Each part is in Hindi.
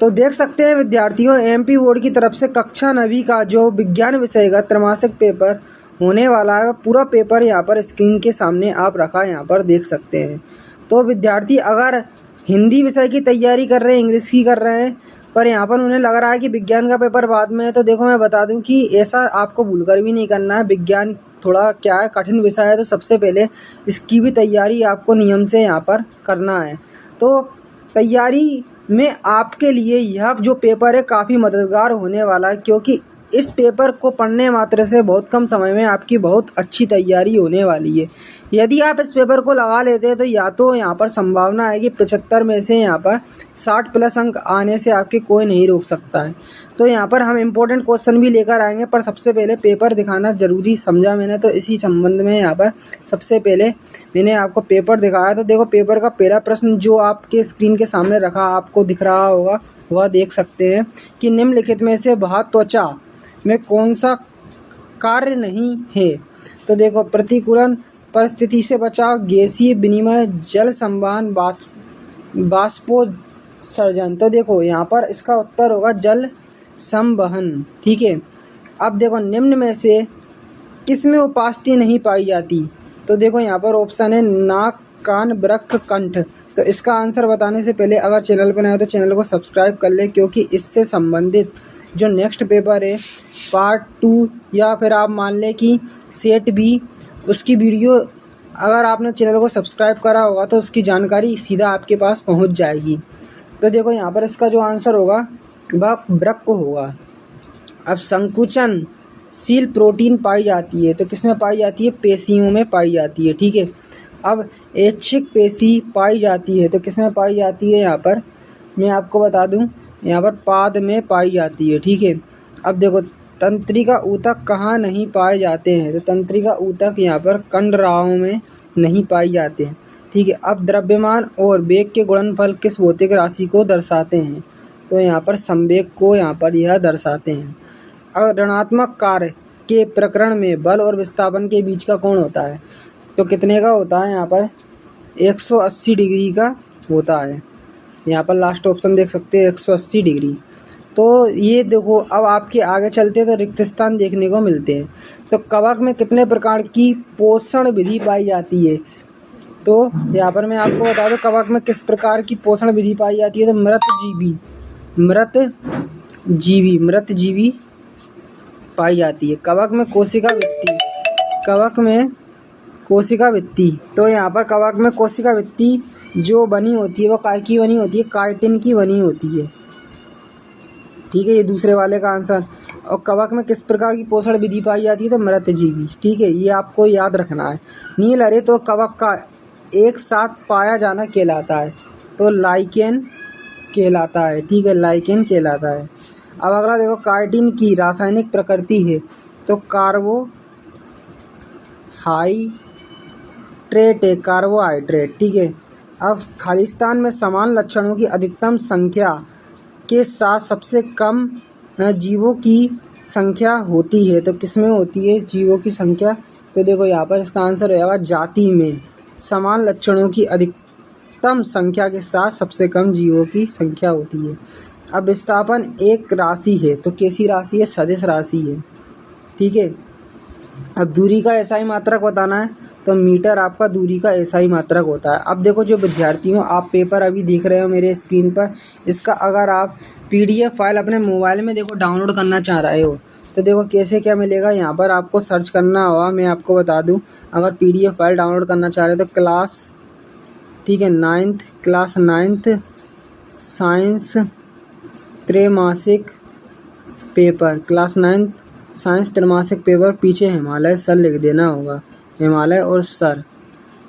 तो देख सकते हैं विद्यार्थियों, एमपी बोर्ड की तरफ से कक्षा 9वीं का जो विज्ञान विषय का त्रैमासिक पेपर होने वाला है, पूरा पेपर यहाँ पर स्क्रीन के सामने आप रखा यहाँ पर देख सकते हैं। तो विद्यार्थी अगर हिंदी विषय की तैयारी कर रहे हैं, इंग्लिश की कर रहे हैं, पर यहाँ पर उन्हें लग रहा है कि विज्ञान का पेपर बाद में है, तो देखो मैं बता दूं कि ऐसा आपको भूलकर भी नहीं करना है। विज्ञान थोड़ा क्या है, कठिन विषय है, तो सबसे पहले इसकी भी तैयारी आपको नियम से यहाँ पर करना है। तो तैयारी में आपके लिए यह जो पेपर है काफ़ी मददगार होने वाला है, क्योंकि इस पेपर को पढ़ने मात्र से बहुत कम समय में आपकी बहुत अच्छी तैयारी होने वाली है। यदि आप इस पेपर को लगा लेते हैं तो या तो यहाँ पर संभावना है कि 75 में से यहाँ पर 60 प्लस अंक आने से आपके कोई नहीं रोक सकता है। तो यहाँ पर हम इम्पोर्टेंट क्वेश्चन भी लेकर आएंगे, पर सबसे पहले पेपर दिखाना ज़रूरी समझा मैंने, तो इसी संबंध में यहाँ पर सबसे पहले मैंने आपको पेपर दिखाया। तो देखो पेपर का पहला प्रश्न जो आपके स्क्रीन के सामने रखा आपको दिख रहा होगा, वह देख सकते हैं कि निम्नलिखित में से वह त्वचा में कौन सा कार्य नहीं है। तो देखो प्रतिकूलन परिस्थिति से बचाव, गैसीय विनिमय, जल संवहन, बाष्पोत्सर्जन। तो देखो यहाँ पर इसका उत्तर होगा जल संवहन। ठीक है। अब देखो निम्न में से किस में उपास्थि नहीं पाई जाती। तो देखो यहाँ पर ऑप्शन है नाक, कान, वृक्क, कंठ। तो इसका आंसर बताने से पहले अगर चैनल पर नए हो तो चैनल को सब्सक्राइब कर ले, क्योंकि इससे संबंधित जो नेक्स्ट पेपर है पार्ट 2 या फिर आप मान लें कि सेट भी, उसकी वीडियो अगर आपने चैनल को सब्सक्राइब करा होगा तो उसकी जानकारी सीधा आपके पास पहुंच जाएगी। तो देखो यहाँ पर इसका जो आंसर होगा वह वृक्क होगा। अब संकुचनशील प्रोटीन पाई जाती है, तो किसमें पाई जाती है? पेशियों में पाई जाती है। ठीक है। अब ऐच्छिक पेशी पाई जाती है, तो किसमें पाई जाती है? यहाँ पर मैं आपको बता दूं, यहाँ पर पाद में पाई जाती है। ठीक है। अब देखो तंत्रिका ऊतक कहाँ नहीं पाए जाते हैं? तो तंत्रिका ऊतक यहाँ पर कंडराओं में नहीं पाई जाते हैं। ठीक है। अब द्रव्यमान और वेग के गुणनफल किस भौतिक राशि को दर्शाते हैं? तो यहाँ पर संवेग को यहाँ पर यह दर्शाते हैं। अगर ऋणात्मक कार्य के प्रकरण में बल और विस्थापन के बीच का कोण होता है, तो कितने का होता है? यहाँ पर 180 डिग्री का होता है। यहाँ पर लास्ट ऑप्शन देख सकते हैं 180 डिग्री। तो ये देखो अब आपके आगे चलते तो रिक्त स्थान देखने को मिलते हैं। तो कवक में कितने प्रकार की पोषण विधि पाई जाती है? तो यहाँ पर मैं आपको बता दूं कवक में किस प्रकार की पोषण विधि पाई जाती है। तो मृत जीवी पाई जाती है। कवक में कोशिका वृत्ति। तो यहाँ पर कवक में कोशिका वृत्ति जो बनी होती है वो काय की बनी होती है? काइटिन की बनी होती है। ठीक है, ये दूसरे वाले का आंसर। और कवक में किस प्रकार की पोषण विधि पाई जाती है? तो मृतजीवी। ठीक है, ये आपको याद रखना है। नील हरित तो कवक का एक साथ पाया जाना कहलाता है, तो लाइकेन कहलाता है। ठीक है, लाइकेन कहलाता है। अब अगला देखो काइटिन की रासायनिक प्रकृति है, तो कार्बोहाइड्रेट। ठीक है। अब खालिस्तान में समान लक्षणों की अधिकतम संख्या के साथ सबसे कम जीवों की संख्या होती है, तो किसमें होती है जीवों की संख्या? तो देखो यहाँ पर इसका आंसर होगा जाति में समान लक्षणों की अधिकतम संख्या के साथ सबसे कम जीवों की संख्या होती है। अब विस्थापन एक राशि है, तो कैसी राशि है? सदिश राशि है। ठीक है। अब दूरी का एसआई मात्रक बताना है, तो मीटर आपका दूरी का एसआई मात्रक होता है। अब देखो जो विद्यार्थियों आप पेपर अभी देख रहे हो मेरे स्क्रीन पर, इसका अगर आप पीडीएफ फाइल अपने मोबाइल में देखो डाउनलोड करना चाह रहे हो, तो देखो कैसे क्या मिलेगा। यहाँ पर आपको सर्च करना होगा, मैं आपको बता दूँ। अगर पीडीएफ फाइल डाउनलोड करना चाह रहे हो तो क्लास 9th साइंस त्रैमासिक पेपर, क्लास 9 साइंस त्रैमासिक पेपर, पीछे हिमालय सर लिख देना होगा, हिमालय और सर।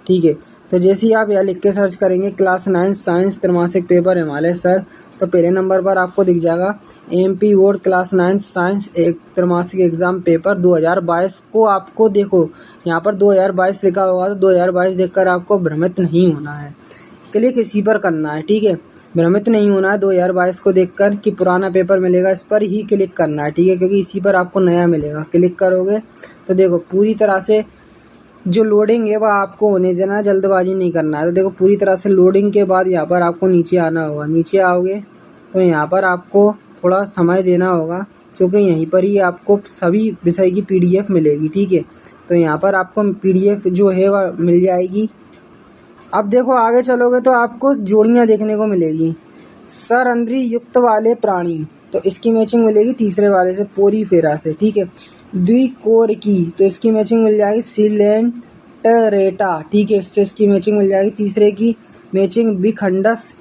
ठीक है। तो जैसे ही आप यहाँ लिख के सर्च करेंगे क्लास 9 साइंस त्रैमासिक पेपर हिमालय सर, तो पहले नंबर पर आपको दिख जाएगा एमपी बोर्ड क्लास 9 साइंस एक त्रैमासिक एग्जाम पेपर 2022 को। आपको देखो यहाँ पर 2022 लिखा होगा, तो 2022 देखकर आपको भ्रमित नहीं होना है, क्लिक इसी पर करना है। ठीक है, भ्रमित नहीं होना है 2022 को देखकर कि पुराना पेपर मिलेगा, इस पर ही क्लिक करना है। ठीक है, क्योंकि इसी पर आपको नया मिलेगा। क्लिक करोगे तो देखो पूरी तरह से जो लोडिंग है वह आपको होने देना, जल्दबाजी नहीं करना है। तो देखो पूरी तरह से लोडिंग के बाद यहाँ पर आपको नीचे आना होगा। नीचे आओगे तो यहाँ पर आपको थोड़ा समय देना होगा, क्योंकि यहीं पर ही आपको सभी विषय की PDF मिलेगी, ठीक है। तो यहाँ पर आपको PDF जो है वह मिल जाएगी। अब देखो आगे चलोगे तो आपको जोड़ियाँ देखने को मिलेगी। सरंध्री युक्त वाले प्राणी, तो इसकी मैचिंग मिलेगी तीसरे वाले से, पोरीफेरा से, ठीक है। द्विकोर की, तो इसकी मैचिंग मिल जाएगी सिलेंटरेटा, ठीक है, इससे इसकी मैचिंग मिल जाएगी। तीसरे की मैचिंग विखंडस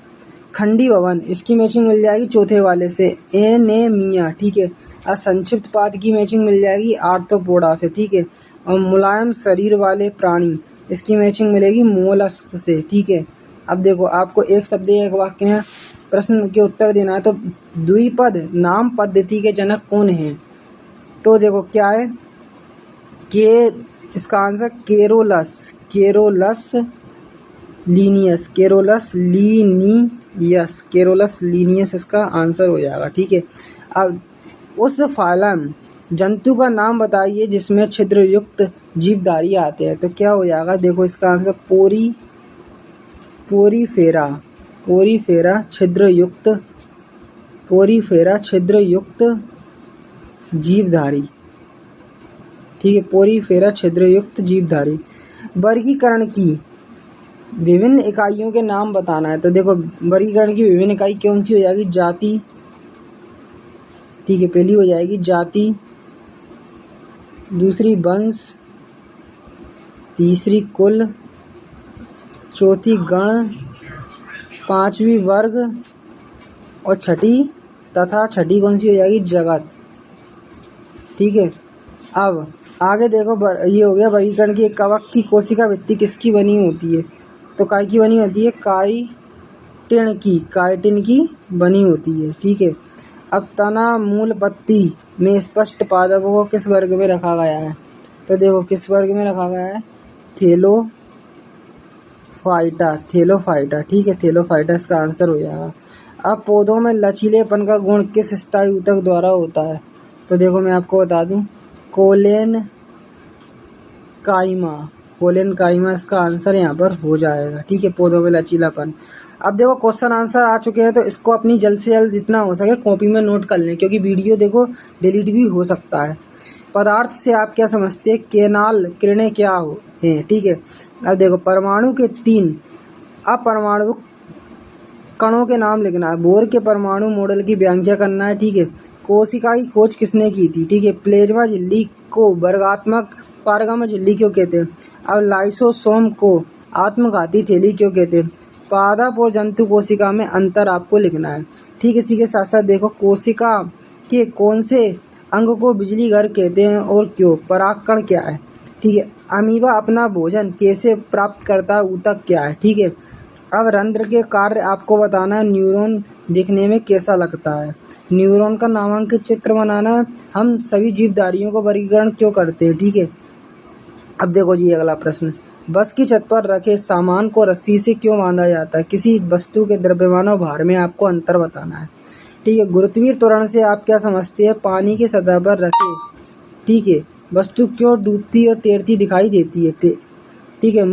खंडी भवन, इसकी मैचिंग मिल जाएगी चौथे वाले से, एनेमिया, ठीक है। और संक्षिप्त पाद की मैचिंग मिल जाएगी आर्थ्रोपोडा से, ठीक है। और मुलायम शरीर वाले प्राणी, इसकी मैचिंग मिलेगी मोलस्क से, ठीक है। अब देखो आपको एक शब्द एक वाक्य में प्रश्न के उत्तर देना है। तो द्विपद नाम पद्धति के जनक कौन हैं? तो देखो क्या है के, इसका answer Carolus, Carolus Linnaeus, Carolus Linnaeus, Carolus Linnaeus इसका आंसर हो जाएगा, ठीक है। अब उस फाइलम जंतु का नाम बताइए जिसमें छिद्र युक्त जीवधारी आते हैं। तो क्या हो जाएगा, देखो इसका आंसर पोरीफेरा, पोरीफेरा छिद्र युक्त, पोरीफेरा छिद्र युक्त जीवधारी, ठीक है, पोरीफेरा छिद्र युक्त जीवधारी। वर्गीकरण की विभिन्न इकाइयों के नाम बताना है। तो देखो वर्गीकरण की विभिन्न इकाई कौन सी हो जाएगी, जाति, ठीक है, पहली हो जाएगी जाति, दूसरी वंश, तीसरी कुल, चौथी गण, पांचवी वर्ग और छठी कौन सी हो जाएगी, जगत, ठीक है। अब आगे देखो ये हो गया वर्गीकरण की। कवक की कोशिका भित्ति किसकी बनी होती है? तो काय की बनी होती है, काइटिन की बनी होती है, ठीक है। अब तना मूल पत्ती में स्पष्ट पादपों को किस वर्ग में रखा गया है? तो देखो किस वर्ग में रखा गया है, थेलोफाइटा, ठीक है, थेलोफाइटा इसका आंसर हो जाएगा। अब पौधों में लचीलेपन का गुण किस स्थायी ऊतक द्वारा होता है? तो देखो मैं आपको बता दूं, कोलेन काइमा इसका आंसर यहाँ पर हो जाएगा, ठीक है, पौधों में लचीलापन। अब देखो क्वेश्चन आंसर आ चुके हैं, तो इसको अपनी जल्द से जल्द जितना हो सके कॉपी में नोट कर लें, क्योंकि वीडियो देखो डिलीट भी हो सकता है। पदार्थ से आप क्या समझते हैं, केनाल किरणें क्या हैं, ठीक है। अब देखो परमाणु के 3 अपरमाणु कणों के नाम लिखना है। बोर के परमाणु मॉडल की व्याख्या करना है, ठीक है। कोशिका की खोज किसने की थी, ठीक है। प्लेज्मा झिल्ली को वर्गात्मक पारगमन झिल्ली क्यों कहते हैं? अब लाइसोसोम को आत्मघाती थैली क्यों कहते हैं? पादप और जंतु कोशिका में अंतर आपको लिखना है, ठीक है। इसी के साथ साथ देखो कोशिका के कौन से अंग को बिजली घर कहते हैं और क्यों? परागकण क्या है, ठीक है। अमीबा अपना भोजन कैसे प्राप्त करता है, ऊतक क्या है, ठीक है। अब रंध्र के कार्य आपको बताना है। न्यूरॉन दिखने में कैसा लगता है? न्यूरॉन का नामांकित चित्र बनाना है। हम सभी जीवधारियों को वर्गीकरण क्यों करते हैं, ठीक है। अब देखो जी अगला प्रश्न, बस की छत पर रखे सामान को रस्सी से क्यों बांधा जाता है? किसी वस्तु के द्रव्यमान और भार में आपको अंतर बताना है, ठीक है। गुरुत्वीय त्वरण से आप क्या समझते हैं? पानी की सतह पर रखे, ठीक है, वस्तु क्यों डूबती और तैरती दिखाई देती है, ठीक है।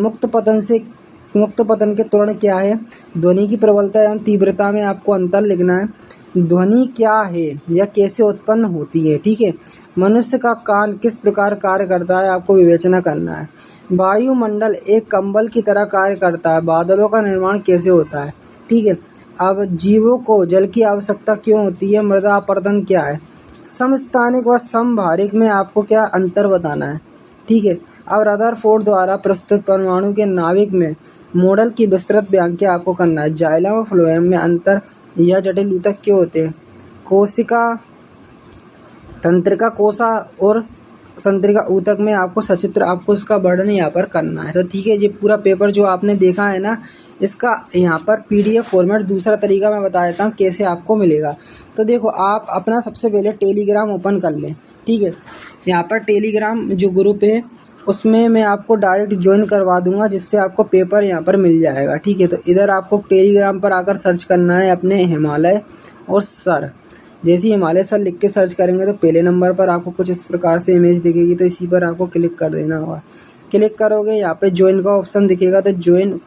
मुक्त पतन के त्वरण क्या है? ध्वनि की प्रबलता एवं तीव्रता में आपको अंतर लिखना है। ध्वनि क्या है या कैसे उत्पन्न होती है, ठीक है। मनुष्य का कान किस प्रकार कार्य करता है, आपको विवेचना करना है। वायुमंडल एक कंबल की तरह कार्य करता है। बादलों का निर्माण कैसे होता है, ठीक है। अब जीवों को जल की आवश्यकता क्यों होती है? मृदा अपरदन क्या है? समस्थानिक व समभारिक में आपको क्या अंतर बताना है, ठीक है। अब रदरफोर्ड द्वारा प्रस्तुत परमाणु के नाभिक में मॉडल की विस्तृत व्याख्या आपको करना है। जाइलम और फ्लोएम में अंतर या जटिल ऊतक क्यों होते हैं? कोशिका तंत्रिका कोशा और तंत्रिका ऊतक में आपको सचित्र आपको इसका वर्णन यहाँ पर करना है। तो ठीक है, ये पूरा पेपर जो आपने देखा है ना, इसका यहाँ पर PDF फॉर्मेट दूसरा तरीका मैं बता देता हूँ कैसे आपको मिलेगा। तो देखो आप अपना सबसे पहले टेलीग्राम ओपन कर लें, ठीक है। यहाँ पर टेलीग्राम जो ग्रुप है उसमें मैं आपको डायरेक्ट ज्वाइन करवा दूंगा, जिससे आपको पेपर यहाँ पर मिल जाएगा, ठीक है। तो इधर आपको टेलीग्राम पर आकर सर्च करना है अपने हिमालय और सर। जैसे ही हिमालय सर लिख के सर्च करेंगे तो पहले नंबर पर आपको कुछ इस प्रकार से इमेज दिखेगी, तो इसी पर आपको क्लिक कर देना होगा। क्लिक करोगे यहाँ पे ज्वाइन का ऑप्शन दिखेगा, तो ज्वाइन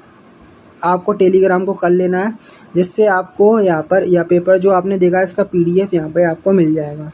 आपको टेलीग्राम को कर लेना है, जिससे आपको यहाँ पर यह पेपर जो आपने देखा है इसका PDF यहाँ पे आपको मिल जाएगा।